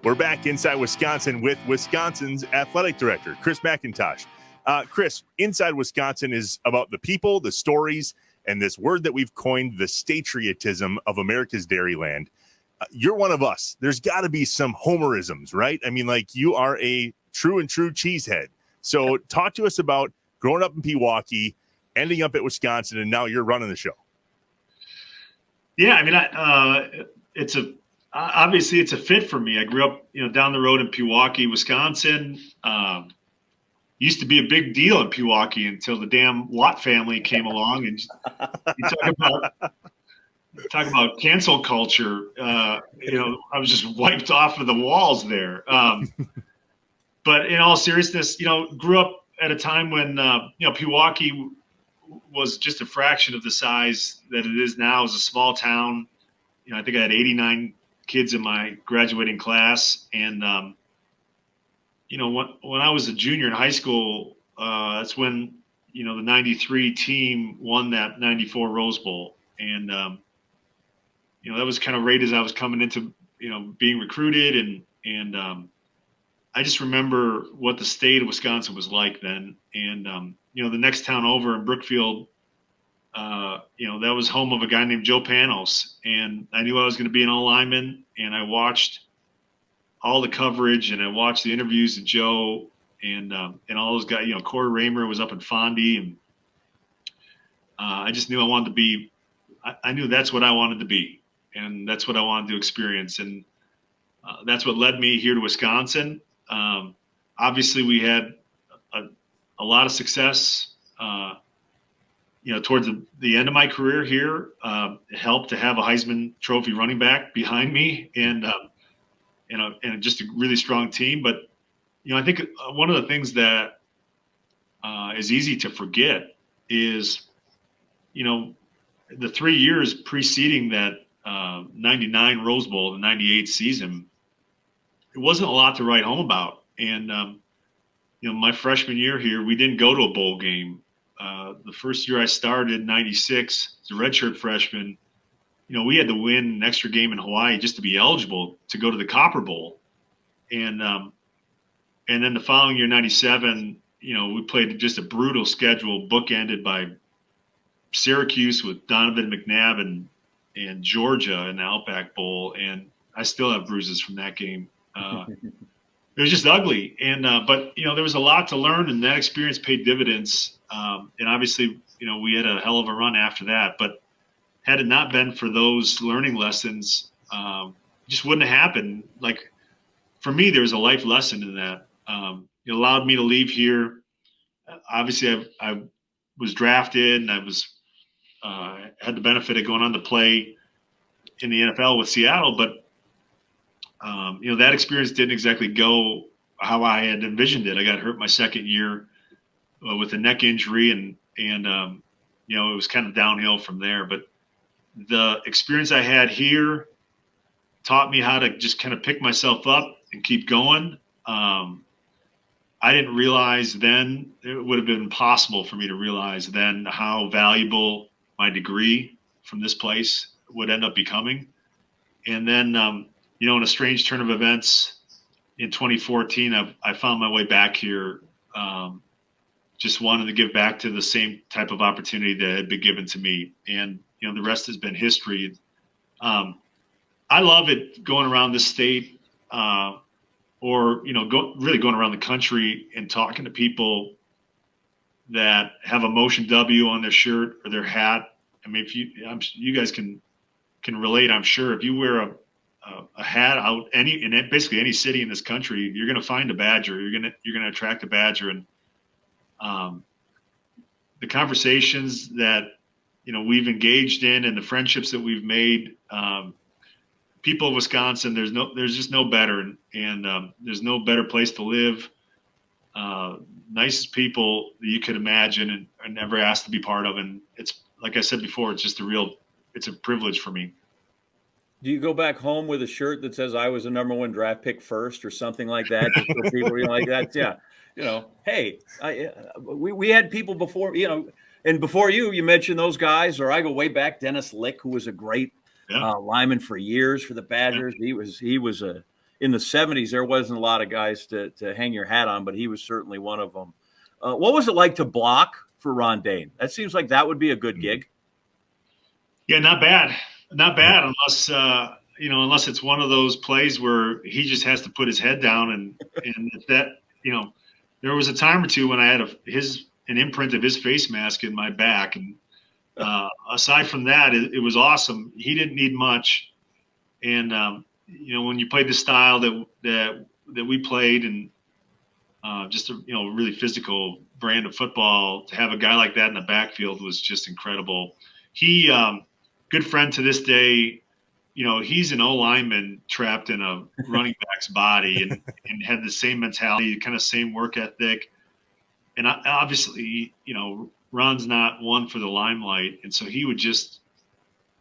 We're back inside Wisconsin with Wisconsin's athletic director, Chris McIntosh. Chris, Inside Wisconsin is about the people, the stories, and this word that we've coined, the statriotism of America's Dairyland. You're one of us. There's got to be some homerisms, right? I mean, like, you are a true cheesehead. So talk to us about growing up in Pewaukee, ending up at Wisconsin, and now you're running the show. Yeah, I mean, obviously it's a fit for me. I grew up, down the road in Pewaukee, Wisconsin. Used to be a big deal in Pewaukee until the damn Watt family came along, and you talk about cancel culture. I was just wiped off of the walls there. But in all seriousness, grew up at a time when Pewaukee was just a fraction of the size that it is now. It was a small town. I think I had 89 kids in my graduating class, and when I was a junior in high school, that's when the '93 team won that '94 Rose Bowl, and that was kind of right as I was coming into being recruited, and I just remember what the state of Wisconsin was like then, and the next town over in Brookfield, that was home of a guy named Joe Panos, and I knew I was going to be an all-lineman, and I watched all the coverage, and I watched the interviews of Joe and all those guys. Corey Raymer was up in Fondy, and I just knew I wanted to be. I knew that's what I wanted to be, and that's what I wanted to experience, and that's what led me here to Wisconsin. Obviously, we had a lot of success. Towards the end of my career here, it helped to have a Heisman Trophy running back behind me, and just a really strong team. But I think one of the things that is easy to forget is the 3 years preceding that '99 Rose Bowl, the '98 season. It wasn't a lot to write home about, and my freshman year here, we didn't go to a bowl game. The first year I started in '96 as a redshirt freshman, we had to win an extra game in Hawaii just to be eligible to go to the Copper Bowl. And then the following year, '97, we played just a brutal schedule, bookended by Syracuse with Donovan McNabb and Georgia in the Outback Bowl. And I still have bruises from that game. It was just ugly. And but there was a lot to learn, and that experience paid dividends. And obviously, we had a hell of a run after that. But had it not been for those learning lessons, it just wouldn't have happened. Like, for me, there was a life lesson in that. It allowed me to leave here. Obviously, I was drafted, and I was had the benefit of going on to play in the NFL with Seattle. But that experience didn't exactly go how I had envisioned it. I got hurt my second year with a neck injury, and it was kind of downhill from there. But the experience I had here taught me how to just kind of pick myself up and keep going. I didn't realize then, it would have been impossible for me to realize then how valuable my degree from this place would end up becoming. And then, in a strange turn of events in 2014, I found my way back here. Just wanted to give back to the same type of opportunity that had been given to me. And, the rest has been history. I love it going around this state, or, really going around the country and talking to people that have a Motion W on their shirt or their hat. I mean, you guys can relate, I'm sure. If you wear a hat out in basically any city in this country, you're going to find a Badger. You're going to attract a Badger. And the conversations that we've engaged in, and the friendships that we've made, people of Wisconsin, there's just no better, and there's no better place to live. Nicest people that you could imagine, and never asked to be part of. And it's, like I said before, it's just it's a privilege for me. Do you go back home with a shirt that says I was a number one draft pick first, or something like that? Just for people like that. Yeah. Hey, we had people before, and before you mentioned those guys, or I go way back, Dennis Lick, who was a great lineman for years for the Badgers. Yeah. He was in the 70s, there wasn't a lot of guys to hang your hat on, but he was certainly one of them. What was it like to block for Ron Dane? That seems like that would be a good gig. Yeah, not bad. Not bad unless unless it's one of those plays where he just has to put his head down and if that, there was a time or two when I had an imprint of his face mask in my back, and aside from that, it was awesome. He didn't need much, and when you played the style that we played, and just a really physical brand of football, to have a guy like that in the backfield was just incredible. He good friend to this day. He's an O lineman trapped in a running back's body, and had the same mentality, kind of same work ethic. And obviously, Ron's not one for the limelight. And so he would just,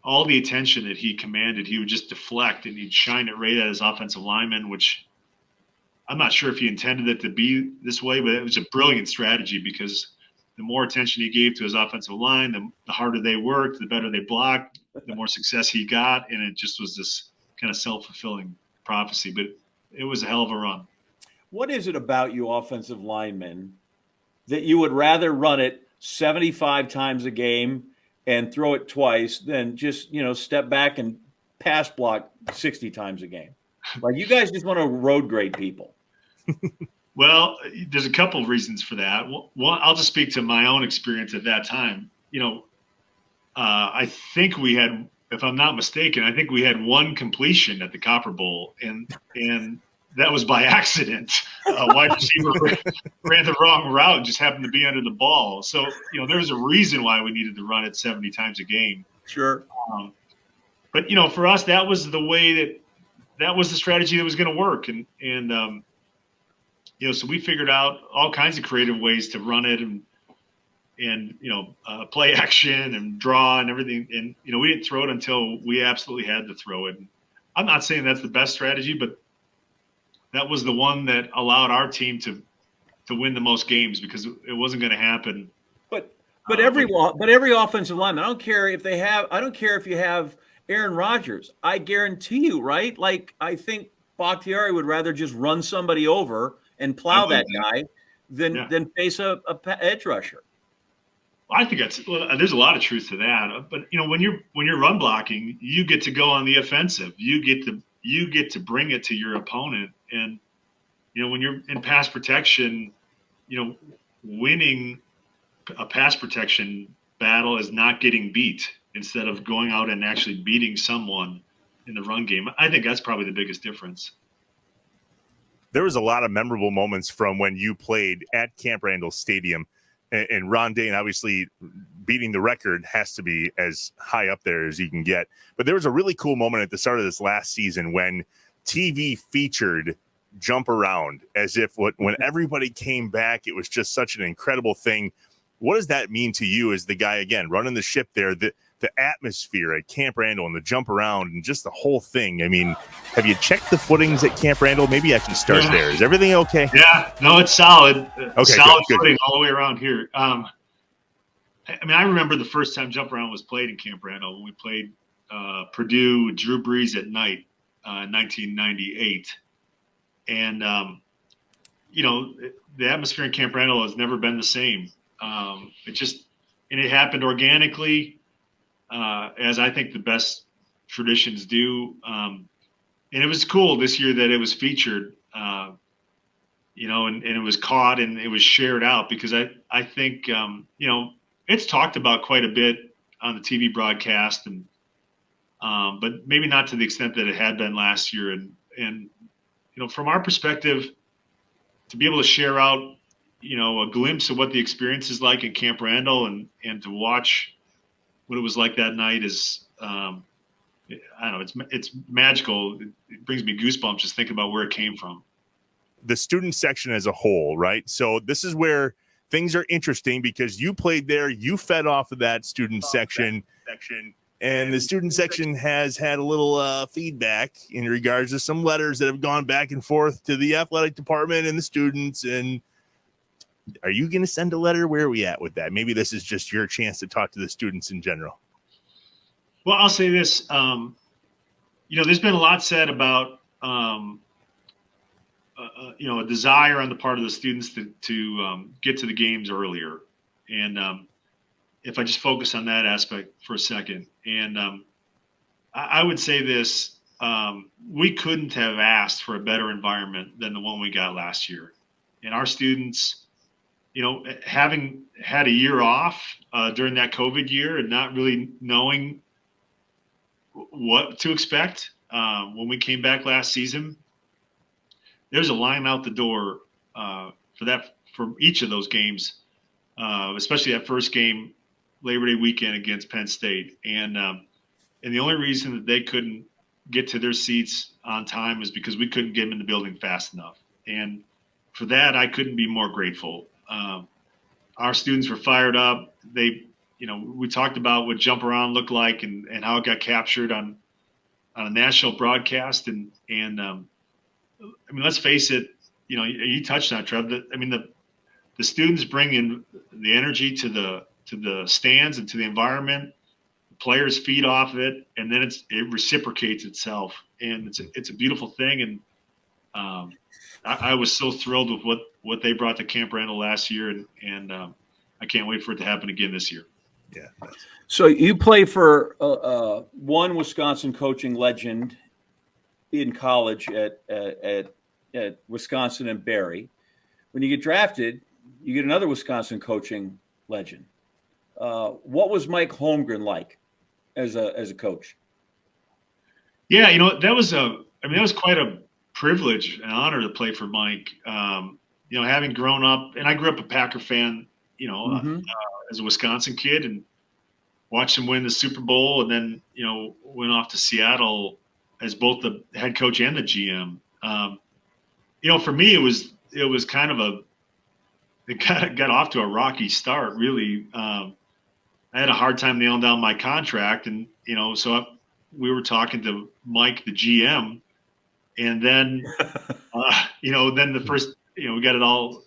all the attention that he commanded, he would just deflect, and he'd shine it right at his offensive lineman, which I'm not sure if he intended it to be this way, but it was a brilliant strategy, because the more attention he gave to his offensive line, the harder they worked, the better they blocked, the more success he got. And it just was this kind of self-fulfilling prophecy, but it was a hell of a run. What is it about you offensive linemen that you would rather run it 75 times a game and throw it twice than just, step back and pass block 60 times a game? Like, you guys just want to road grade people. Well, there's a couple of reasons for that. One, I'll just speak to my own experience at that time. I think we had, if I'm not mistaken, I think we had one completion at the Copper Bowl, and that was by accident. A wide receiver ran the wrong route and just happened to be under the ball. So, there was a reason why we needed to run it 70 times a game. Sure. But, for us, that was the way that was the strategy that was going to work. And so we figured out all kinds of creative ways to run it, and play action and draw and everything. And, we didn't throw it until we absolutely had to throw it. And I'm not saying that's the best strategy, but that was the one that allowed our team to win the most games, because it wasn't going to happen. But every offensive lineman, I don't care if you have Aaron Rodgers, I guarantee you, right? Like, I think Bakhtiari would rather just run somebody over and plow that guy than face a edge rusher. I think there's a lot of truth to that. But when you're run blocking, you get to go on the offensive. You get to bring it to your opponent. And when you're in pass protection, winning a pass protection battle is not getting beat instead of going out and actually beating someone in the run game. I think that's probably the biggest difference. There was a lot of memorable moments from when you played at Camp Randall Stadium, and Ron Dane, obviously beating the record, has to be as high up there as you can get. But there was a really cool moment at the start of this last season when TV featured Jump Around, as if when everybody came back, it was just such an incredible thing. What does that mean to you as the guy, again, running the ship there, the atmosphere at Camp Randall and the jump around and just the whole thing? I mean, have you checked the footings at Camp Randall? Maybe I can start there. Is everything okay? Yeah, no, it's solid. Okay, solid good. footing all the way around here. I remember the first time jump around was played in Camp Randall when we played Purdue, Drew Brees at night in 1998. And, the atmosphere in Camp Randall has never been the same. It happened organically, as I think the best traditions do. And it was cool this year that it was featured, and it was caught and it was shared out, because I think, it's talked about quite a bit on the TV broadcast, and but maybe not to the extent that it had been last year. And from our perspective, to be able to share out, a glimpse of what the experience is like in Camp Randall, and to watch what it was like that night is, I don't know, it's magical. It brings me goosebumps just thinking about where it came from. The student section as a whole, right? So this is where things are interesting, because you played there, you fed off of that student section. And the student section has had a little feedback in regards to some letters that have gone back and forth to the athletic department and the students. And are you going to send a letter? Where are we at with that? Maybe this is just your chance to talk to the students in general. Well, I'll say this. There's been a lot said about a desire on the part of the students to get to the games earlier. And if I just focus on that aspect for a second, and I would say this, we couldn't have asked for a better environment than the one we got last year. And our students, having had a year off during that COVID year and not really knowing what to expect when we came back last season, there's a line out the door for each of those games, especially that first game, Labor Day weekend against Penn State. And the only reason that they couldn't get to their seats on time is because we couldn't get them in the building fast enough. And for that, I couldn't be more grateful. Our students were fired up. We talked about what Jump Around looked like and how it got captured on a national broadcast. And let's face it, you touched on it, Trev. The students bring in the energy to the stands and to the environment. The players feed off of it, and then it reciprocates itself, and it's a beautiful thing. And I was so thrilled with what they brought to Camp Randall last year, and I can't wait for it to happen again this year. Yeah. So you play for one Wisconsin coaching legend in college at Wisconsin and Barry. When you get drafted, you get another Wisconsin coaching legend. What was Mike Holmgren like as a coach? Yeah, that was quite a privilege and honor to play for Mike. Having grown up, and I grew up a Packer fan, as a Wisconsin kid, and watched him win the Super Bowl, and then went off to Seattle as both the head coach and the GM. For me, it was kind of it got off to a rocky start, really. I had a hard time nailing down my contract, and we were talking to Mike, the GM, and then then the first we got it all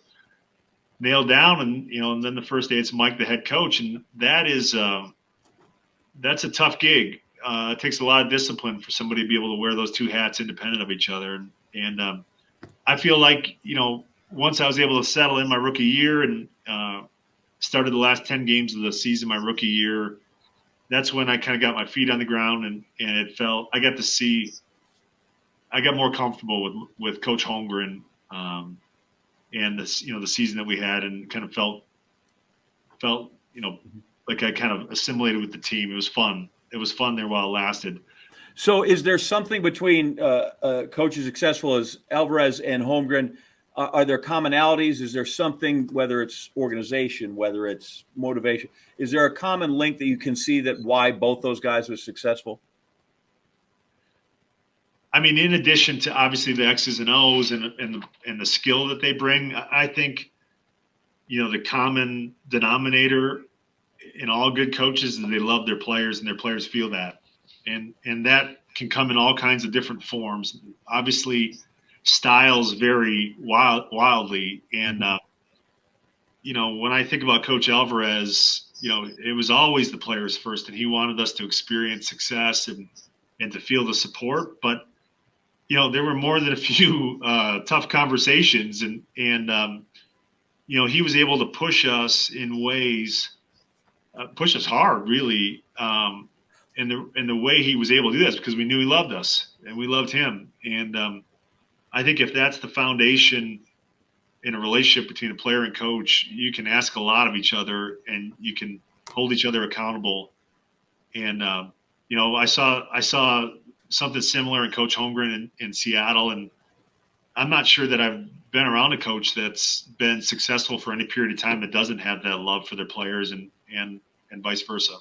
nailed down, and then the first day it's Mike, the head coach, and that's a tough gig. It takes a lot of discipline for somebody to be able to wear those two hats independent of each other, and I feel like once I was able to settle in my rookie year and started the last 10 games of the season my rookie year, that's when I kind of got my feet on the ground, and it felt I got more comfortable with Coach Holmgren and the season that we had, and kind of felt like I kind of assimilated with the team. It was fun. It was fun there while it lasted. So is there something between coaches successful as Alvarez and Holmgren? Are there commonalities? Is there something, whether it's organization, whether it's motivation, is there a common link that you can see that why both those guys were successful? In addition to obviously the X's and O's and the skill that they bring, I think, the common denominator in all good coaches is they love their players, and their players feel that. And that can come in all kinds of different forms. Obviously, styles vary wildly. And, when I think about Coach Alvarez, it was always the players first, and he wanted us to experience success and to feel the support. But, there were more than a few tough conversations, and he was able to push us in ways, push us hard, really. And the way he was able to do that is because we knew he loved us and we loved him. And I think if that's the foundation in a relationship between a player and coach, you can ask a lot of each other and you can hold each other accountable. And, I saw something similar in Coach Holmgren in Seattle. And I'm not sure that I've been around a coach that's been successful for any period of time that doesn't have that love for their players and vice versa.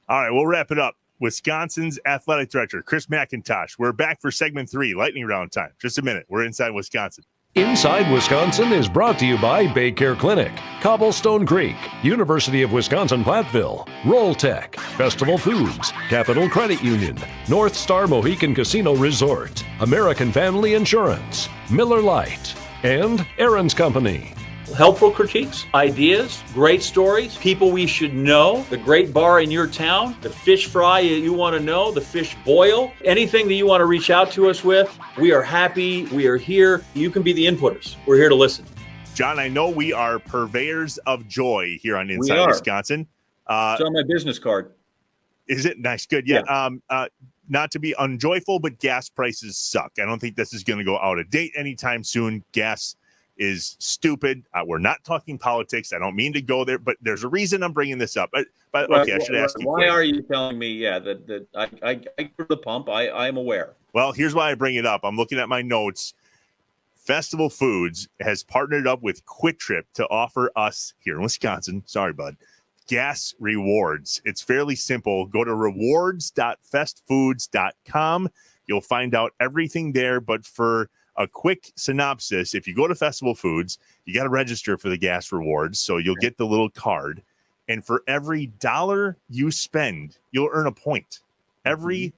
All right, we'll wrap it up. Wisconsin's athletic director, Chris McIntosh. We're back for segment 3, lightning round time. Just a minute. We're inside Wisconsin. Inside Wisconsin is brought to you by Baycare Clinic, Cobblestone Creek, University of Wisconsin-Platteville, Roll Tech, Festival Foods, Capital Credit Union, North Star Mohican Casino Resort, American Family Insurance, Miller Lite, and Aaron's Company. helpful critiques, ideas, great stories, people we should know, the great bar in your town, the fish fry you want to know, the fish boil, anything that you want to reach out to us with. We are happy. We are here. You can be the inputters. We're here to listen. John, I know we are purveyors of joy here on Inside Wisconsin. It's on my business card. Is it? Nice. Good. Yeah. Not to be unjoyful, but gas prices suck. I don't think this is going to go out of date anytime soon. Gas is stupid. We're not talking politics. I don't mean to go there, but there's a reason I'm bringing this up. But okay, I should ask you. Why are you telling me? Yeah, that I go to the pump. I am aware. Well, here's why I bring it up. I'm looking at my notes. Festival Foods has partnered up with Quick Trip to offer us here in Wisconsin. Sorry, bud. Gas rewards. It's fairly simple. Go to rewards.festfoods.com. You'll find out everything there. But for a quick synopsis, if you go to Festival Foods, you got to register for the gas rewards. So you'll get the little card. And for every dollar you spend, you'll earn a point. Every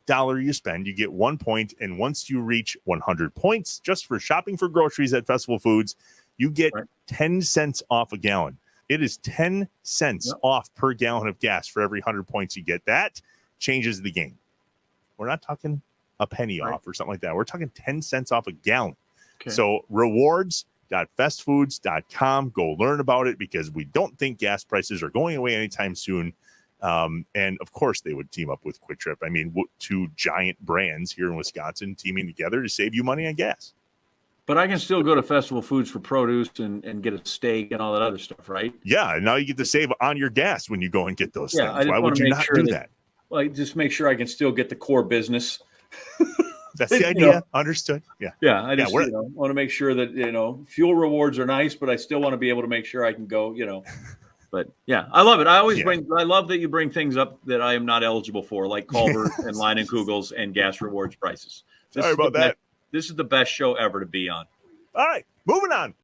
dollar you spend, you get 1 point. And once you reach 100 points, just for shopping for groceries at Festival Foods, you get 10 cents off a gallon. It is 10 cents off per gallon of gas for every 100 points you get. That changes the game. We're not talking a penny off or something like that. We're talking 10 cents off a gallon. Okay. So rewards.festfoods.com. Go learn about it because we don't think gas prices are going away anytime soon. And of course they would team up with Quick Trip. I mean, two giant brands here in Wisconsin teaming together to save you money on gas. But I can still go to Festival Foods for produce and get a steak and all that other stuff, right? Yeah, and now you get to save on your gas when you go and get those things. Why would you not do that? Well, just make sure I can still get the core business. That's the idea. Understood. Yeah. Yeah. I just want to make sure that, fuel rewards are nice, but I still want to be able to make sure I can go, But yeah, I love it. I love that you bring things up that I am not eligible for, like Culver and Line and Kugels and gas rewards prices. Sorry about that. This is the best show ever to be on. All right, moving on.